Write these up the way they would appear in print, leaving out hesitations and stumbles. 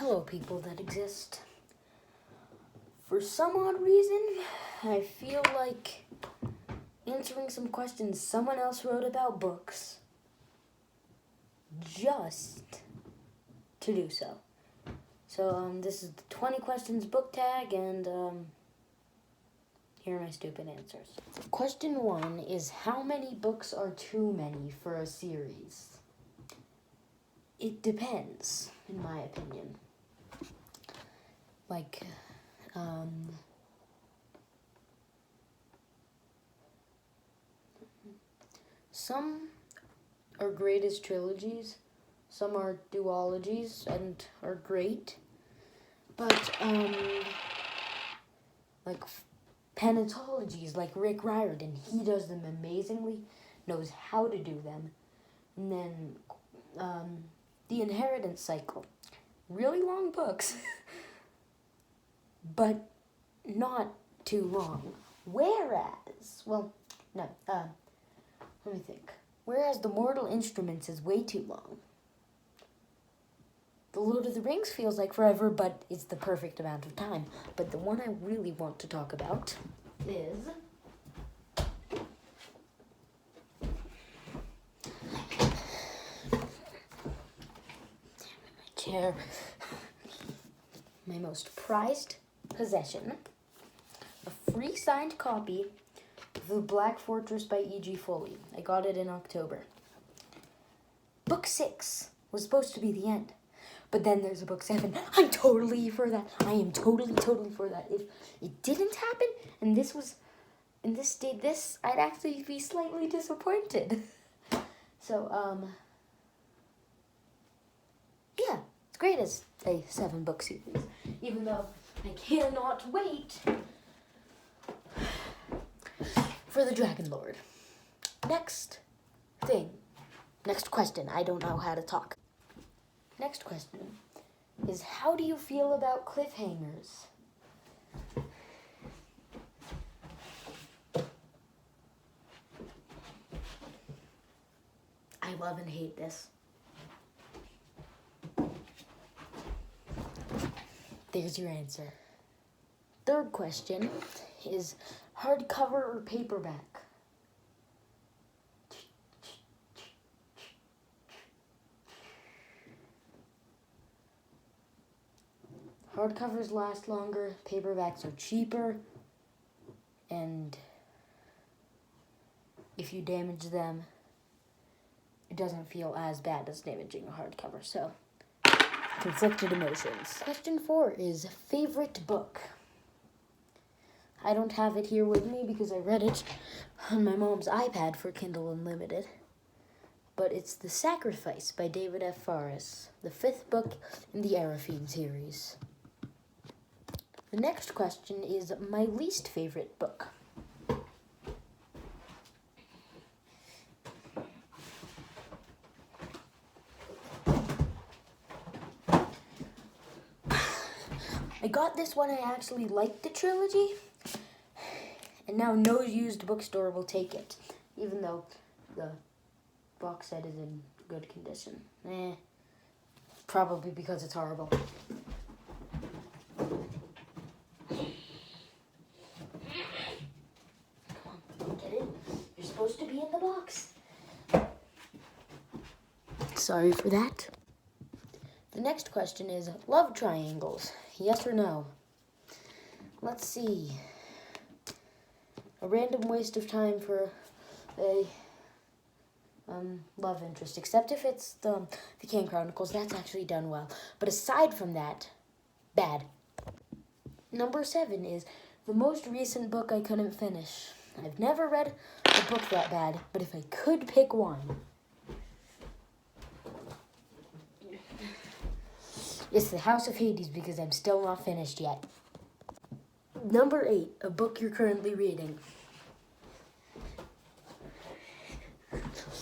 Hello, people that exist. For some odd reason, I feel like answering some questions someone else wrote about books just to do so. So, this is the 20 questions book tag, and here are my stupid answers. Question 1 is, how many books are too many for a series? It depends, in my opinion. Some are great as trilogies, some are duologies and are great, but like pentatologies, like Rick Riordan, he does them amazingly, knows how to do them. And then the Inheritance Cycle, really long books, but not too long. Whereas, let me think. Whereas The Mortal Instruments is way too long. The Lord of the Rings feels like forever, but it's the perfect amount of time. But the one I really want to talk about is my chair. My most prized possession, a free signed copy of The Black Fortress by E.G. Foley. I got it in October. Book 6 was supposed to be the end, but then there's a book 7. I'm totally for that. I am totally for that. If it didn't happen and this stayed this, I'd actually be slightly disappointed. So, yeah, it's great as a 7-book series, even though I cannot wait for the Dragon Lord. Next question. I don't know how to talk. Next question is, how do you feel about cliffhangers? I love and hate this. There's your answer. Third question is, hardcover or paperback? Hardcovers last longer, paperbacks are cheaper, and if you damage them, it doesn't feel as bad as damaging a hardcover. So, conflicted emotions. Question 4 is, favorite book? I don't have it here with me because I read it on my mom's iPad for Kindle Unlimited. But it's The Sacrifice by David F. Forrest, the 5th book in the Arafine series. The next question is, my least favorite book. I got this when I actually liked the trilogy, and now no used bookstore will take it, even though the box set is in good condition. Probably because it's horrible. Come on, get in. You're supposed to be in the box. Sorry for that. The next question is, love triangles, yes or no? Let's see. A random waste of time for a love interest, except if it's the Kane Chronicles. That's actually done well. But aside from that, bad. Number 7 is the most recent book I couldn't finish. I've never read a book that bad, but if I could pick one, it's The House of Hades, because I'm still not finished yet. Number 8, a book you're currently reading.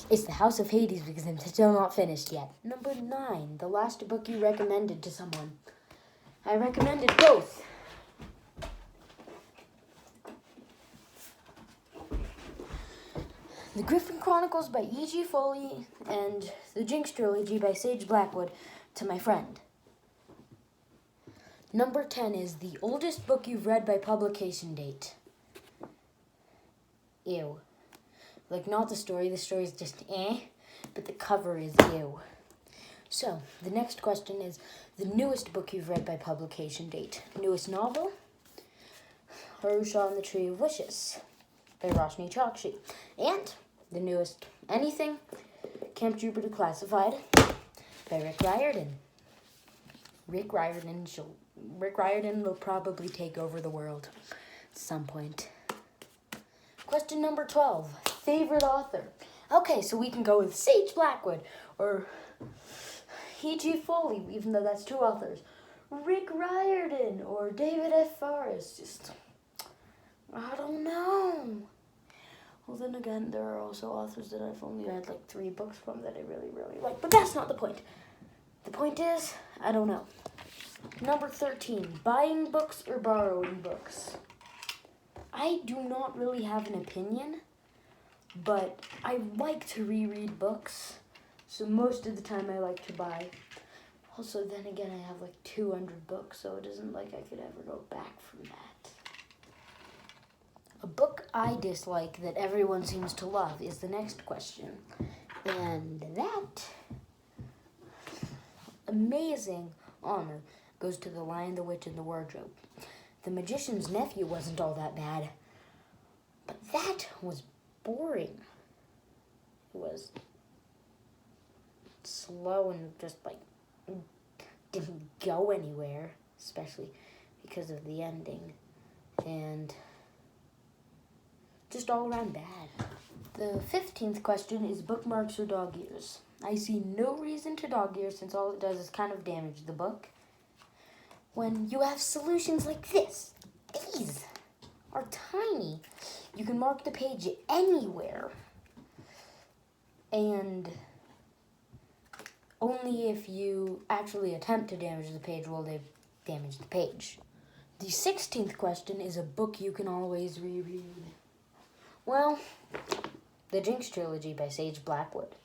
It's The House of Hades, because I'm still not finished yet. Number 9, the last book you recommended to someone. I recommended both. The Griffin Chronicles by E.G. Foley and the Jinx Trilogy by Sage Blackwood to my friend. Number 10 is the oldest book you've read by publication date. Ew. Like, not the story. The story is just but the cover is ew. So, the next question is the newest book you've read by publication date. Newest novel? Harusha and the Tree of Wishes by Roshni Chokshi. And the newest anything? Camp Jupiter Classified by Rick Riordan. Rick Riordan will probably take over the world at some point. Question number 12. Favorite author? Okay, so we can go with Sage Blackwood or E.G. Foley, even though that's two authors. Rick Riordan or David F. Forrest. I don't know. Well, then again, there are also authors that I've only read like 3 books from that I really, really like. But that's not the point. The point is, I don't know. Number 13, buying books or borrowing books? I do not really have an opinion, but I like to reread books. So most of the time I like to buy. Also, then again, I have like 200 books, so it isn't like I could ever go back from that. A book I dislike that everyone seems to love is the next question. And that amazing honor goes to The Lion, the Witch, and the Wardrobe. The Magician's Nephew wasn't all that bad, but that was boring. It was slow and just like didn't go anywhere, especially because of the ending, and just all around bad. The 15th question is bookmarks or dog ears. I see no reason to dog ears since all it does is kind of damage the book. When you have solutions like this, these are tiny. You can mark the page anywhere. And only if you actually attempt to damage the page will they damage the page. The 16th question is a book you can always reread. Well, the Jinx Trilogy by Sage Blackwood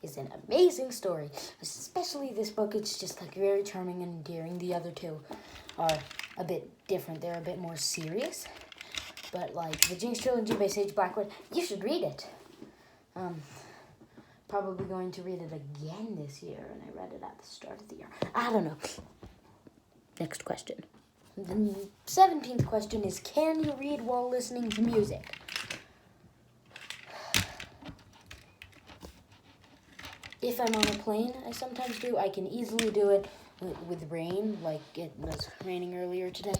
is an amazing story. Especially this book, it's just like very charming and endearing. The other two are a bit different. They're a bit more serious. But like the Jinx Trilogy by Sage Blackwood, you should read it. Probably going to read it again this year, and I read it at the start of the year. I don't know. Next question. The 17th question is, can you read while listening to music? If I'm on a plane, I sometimes do. I can easily do it with rain, like it was raining earlier today.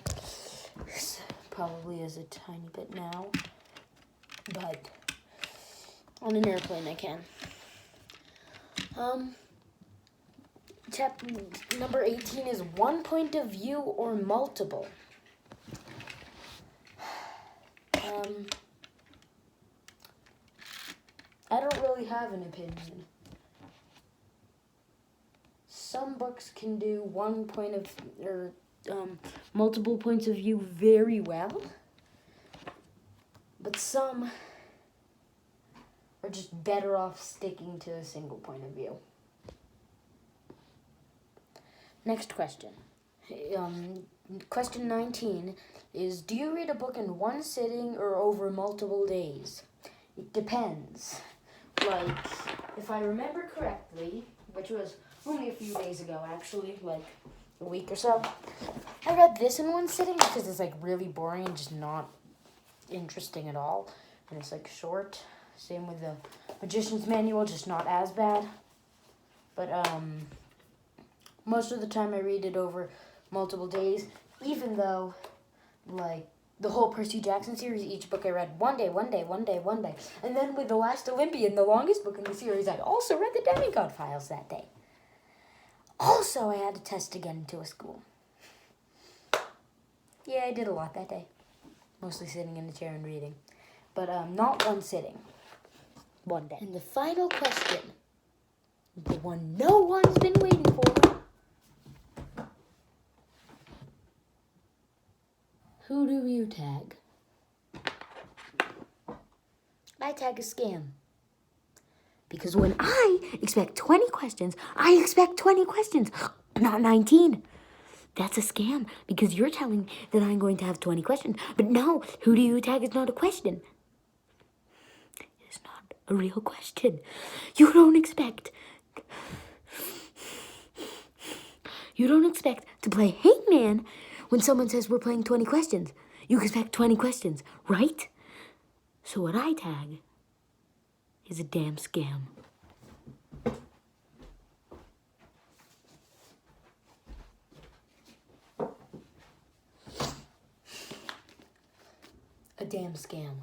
Probably is a tiny bit now, but on an airplane I can. Number 18 is one point of view or multiple. I don't really have an opinion. Some books can do multiple points of view very well, but some are just better off sticking to a single point of view. Next question. Question 19 is, do you read a book in one sitting or over multiple days? It depends. Like, if I remember correctly, which was only a few days ago, actually, like a week or so, I read this in one sitting because it's like really boring and just not interesting at all. And it's like short. Same with the Magician's Manual, just not as bad. But most of the time I read it over multiple days, even though like the whole Percy Jackson series, each book I read one day. And then with The Last Olympian, the longest book in the series, I also read the Demigod Files that day. Also, I had a test to get into a school. Yeah, I did a lot that day. Mostly sitting in the chair and reading. But not one sitting. One day. And the final question, the one no one's been waiting for. Who do you tag? I tag a scam. Because when I expect 20 questions, I expect 20 questions, not 19. That's a scam because you're telling that I'm going to have 20 questions. But no, who do you tag is not a question. It's not a real question. You don't expect to play Hangman when someone says we're playing 20 questions. You expect 20 questions, right? So what I tag is a damn scam. A damn scam.